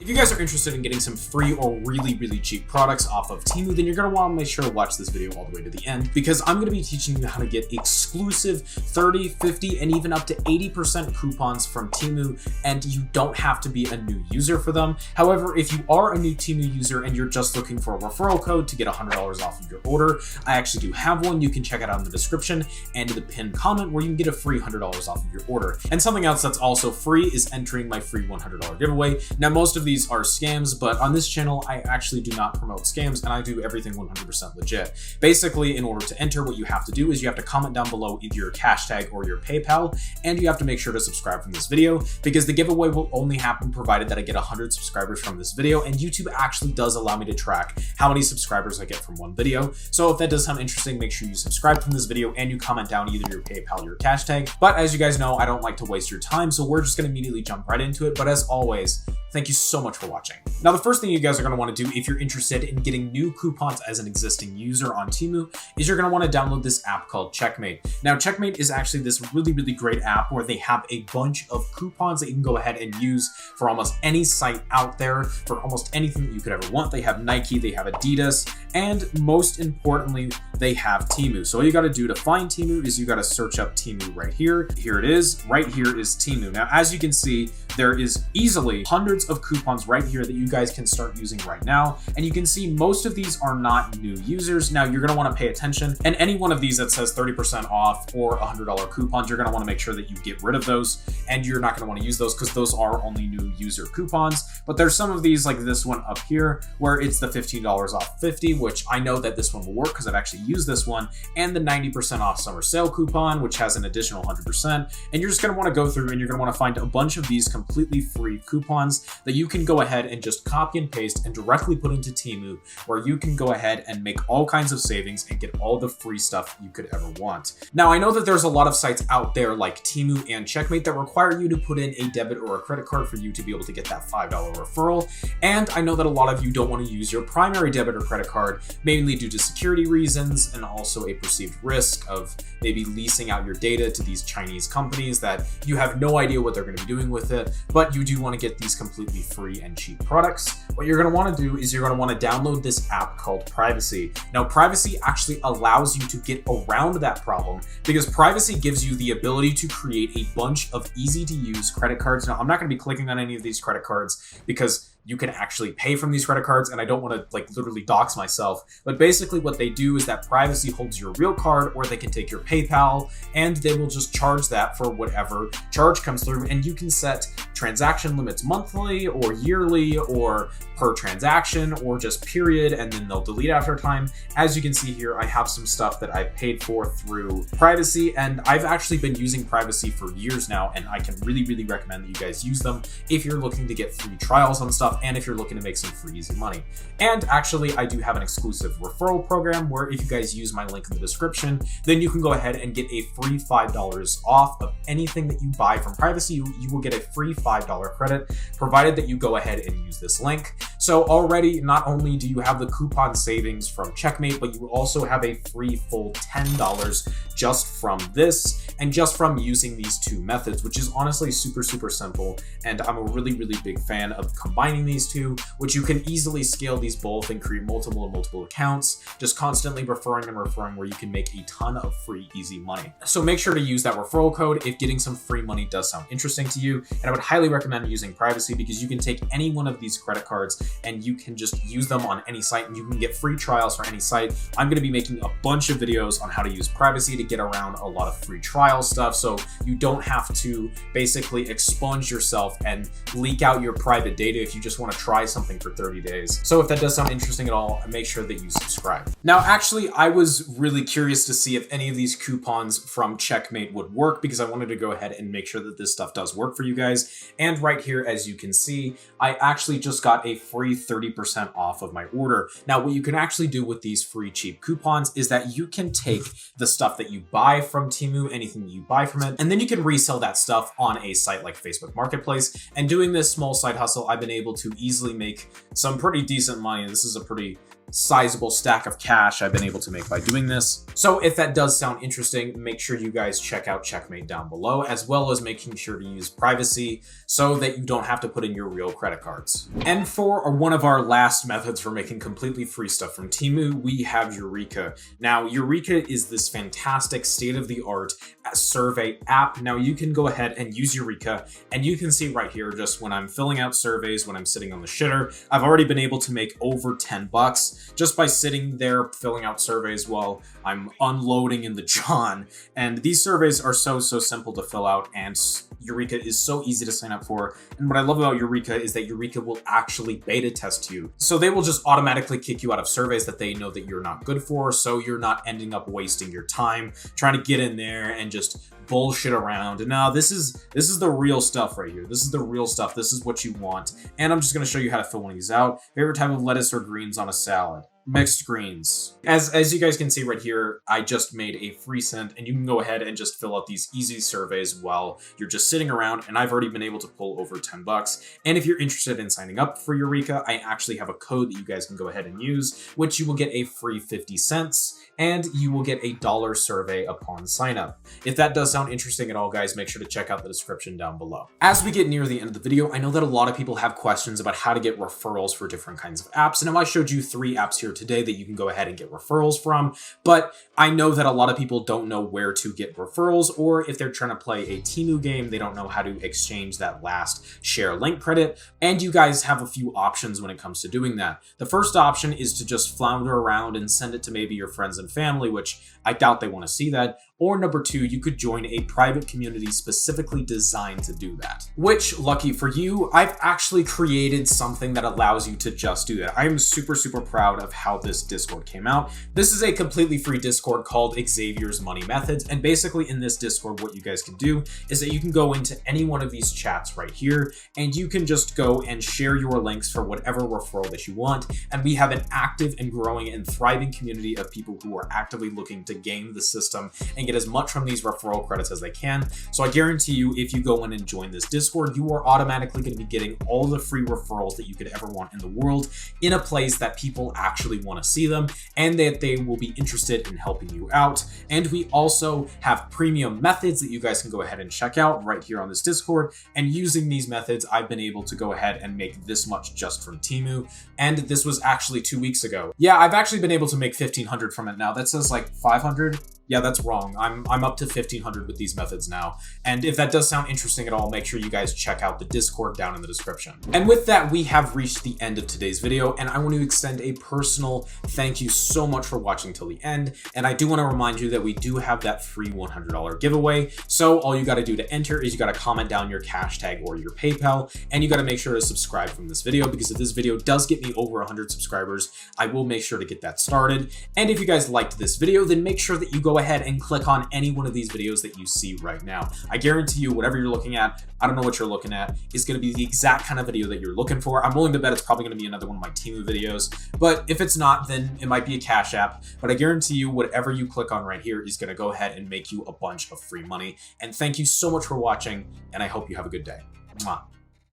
If you guys are interested in getting some free or really cheap products off of Temu, then you're going to want to make sure to watch this video all the way to the end, because I'm going to be teaching you how to get exclusive 30, 50, and even up to 80% coupons from Temu, and you don't have to be a new user for them. However, if you are a new Temu user and you're just looking for a referral code to get $100 off of your order, I actually do have one. You can check it out in the description and in the pinned comment where you can get a free $100 off of your order. And something else that's also free is entering my free $100 giveaway. Now, most of these are scams, but on this channel, I actually do not promote scams and I do everything 100% legit. Basically, in order to enter, what you have to do is you have to comment down below either your hashtag or your PayPal, and you have to make sure to subscribe from this video, because the giveaway will only happen provided that I get 100 subscribers from this video, and YouTube actually does allow me to track how many subscribers I get from one video. So if that does sound interesting, make sure you subscribe from this video and you comment down either your PayPal or your hashtag. But as you guys know, I don't like to waste your time, so we're just going to immediately jump right into it. But as always, thank you so much for watching. Now, the first thing you guys are going to want to do if you're interested in getting new coupons as an existing user on Temu is you're going to want to download this app called Checkmate. Now, Checkmate is actually this really great app where they have a bunch of coupons that you can go ahead and use for almost any site out there, for almost anything that you could ever want. They have Nike, they have Adidas, and most importantly, they have Temu. So all you got to do to find Temu is you got to search up Temu right here. Here it is. Right here is Temu. Now, as you can see, there is easily hundreds of coupons right here that you guys can start using right now. And you can see most of these are not new users. Now, you're going to want to pay attention, and any one of these that says 30% off or $100 coupons, you're going to want to make sure that you get rid of those, and you're not going to want to use those because those are only new user coupons. But there's some of these like this one up here where it's the $15 off 50, which I know that this one will work because I've actually used this one, and the 90% off summer sale coupon, which has an additional 100%. And you're just going to want to go through and you're going to want to find a bunch of these completely free coupons that you can go ahead and just copy and paste and directly put into Temu, where you can go ahead and make all kinds of savings and get all the free stuff you could ever want. Now, I know that there's a lot of sites out there like Temu and Checkmate that require you to put in a debit or a credit card for you to be able to get that $5 referral. And I know that a lot of you don't want to use your primary debit or credit card, mainly due to security reasons and also a perceived risk of maybe leasing out your data to these Chinese companies that you have no idea what they're going to be doing with it, but you do want to get these completely free and cheap products. What you're going to want to do is you're going to want to download this app called Privacy. Now, Privacy actually allows you to get around that problem because Privacy gives you the ability to create a bunch of easy to use credit cards. Now, I'm not going to be clicking on any of these credit cards because you can actually pay from these credit cards, and I don't want to like literally dox myself. But basically what they do is that Privacy holds your real card, or they can take your PayPal and they will just charge that for whatever charge comes through. And you can set transaction limits monthly or yearly or per transaction or just period, and then they'll delete after time. As you can see here, I have some stuff that I've paid for through Privacy, and I've actually been using Privacy for years now, and I can really recommend that you guys use them if you're looking to get free trials on stuff and if you're looking to make some free easy money. And actually, I do have an exclusive referral program where if you guys use my link in the description, then you can go ahead and get a free $5 off of anything that you buy from Privacy. You will get a free $5 credit, provided that you go ahead and use this link. So already, not only do you have the coupon savings from Checkmate, but you will also have a free full $10 just from this and just from using these two methods, which is honestly super simple. And I'm a really big fan of combining these two, which you can easily scale these both and create multiple accounts, just constantly referring, where you can make a ton of free easy money. So make sure to use that referral code if getting some free money does sound interesting to you. And I would highly recommend using Privacy because you can take any one of these credit cards and you can just use them on any site, and you can get free trials for any site. I'm going to be making a bunch of videos on how to use Privacy to get around a lot of free trial stuff, so you don't have to basically expunge yourself and leak out your private data if you just want to try something for 30 days. So if that does sound interesting at all, make sure that you subscribe. Now, actually, I was really curious to see if any of these coupons from Checkmate would work because I wanted to go ahead and make sure that this stuff does work for you guys. And right here, as you can see, I actually just got a free free 30% off of my order. Now, what you can actually do with these free cheap coupons is that you can take the stuff that you buy from Temu, anything that you buy from it, and then you can resell that stuff on a site like Facebook Marketplace. And doing this small side hustle, I've been able to easily make some pretty decent money. This is a pretty sizable stack of cash I've been able to make by doing this. So if that does sound interesting, make sure you guys check out Checkmate down below, as well as making sure to use privacy so that you don't have to put in your real credit cards. And for one of our last methods for making completely free stuff from Temu, we have Eureka. Now, Eureka is this fantastic state-of-the-art survey app. Now you can go ahead and use Eureka, and you can see right here, just when I'm filling out surveys, when I'm sitting on the shitter, I've already been able to make over 10 bucks just by sitting there filling out surveys while I'm unloading in the John. And these surveys are so simple to fill out, and Eureka is so easy to sign up for. And what I love about Eureka is that Eureka will actually beta test you. So they will just automatically kick you out of surveys that they know that you're not good for, so you're not ending up wasting your time trying to get in there and just bullshit around. And now this is the real stuff right here. This is the real stuff. This is what you want. And I'm just going to show you how to fill one of these out. Favorite type of lettuce or greens on a salad? Mixed greens. As you guys can see right here, I just made a free send, and you can go ahead and just fill out these easy surveys while you're just sitting around, and I've already been able to pull over 10 bucks. And if you're interested in signing up for Eureka, I actually have a code that you guys can go ahead and use, which you will get a free 50 cents, and you will get a $1 survey upon sign up. If that does sound interesting at all, guys, make sure to check out the description down below. As we get near the end of the video, I know that a lot of people have questions about how to get referrals for different kinds of apps, and I showed you 3 apps here today that you can go ahead and get referrals from, but I know that a lot of people don't know where to get referrals, or if they're trying to play a Temu game, they don't know how to exchange that last share link credit, and you guys have a few options when it comes to doing that. The first option is to just flounder around and send it to maybe your friends and family, which I doubt they want to see that. Or number 2, you could join a private community specifically designed to do that. Which, lucky for you, I've actually created something that allows you to just do that. I am super proud of how this Discord came out. This is a completely free Discord called Xavier's Money Methods, and basically in this Discord, what you guys can do is that you can go into any one of these chats right here, and you can just go and share your links for whatever referral that you want. And we have an active and growing and thriving community of people who are actively looking to game the system and get as much from these referral credits as they can. So I guarantee you, if you go in and join this Discord, you are automatically going to be getting all the free referrals that you could ever want in the world in a place that people actually want to see them, and that they will be interested in helping you out. And we also have premium methods that you guys can go ahead and check out right here on this Discord. And using these methods, I've been able to go ahead and make this much just from Temu. And this was actually 2 weeks ago. Yeah, I've actually been able to make 1,500 from it now. That says like 500. Yeah, that's wrong. I'm up to 1,500 with these methods now. And if that does sound interesting at all, make sure you guys check out the Discord down in the description. And with that, we have reached the end of today's video, and I want to extend a personal thank you so much for watching till the end. And I do want to remind you that we do have that free $100 giveaway. So all you got to do to enter is you got to comment down your hashtag or your PayPal, and you got to make sure to subscribe from this video, because if this video does get me over 100 subscribers, I will make sure to get that started. And if you guys liked this video, then make sure that you go ahead and click on any one of these videos that you see right now. I guarantee you, whatever you're looking at, I don't know what you're looking at, is going to be the exact kind of video that you're looking for. I'm willing to bet it's probably going to be another one of my Temu videos, but if it's not, then it might be a Cash App. But I guarantee you, whatever you click on right here is going to go ahead and make you a bunch of free money. And thank you so much for watching, and I hope you have a good day. Mwah.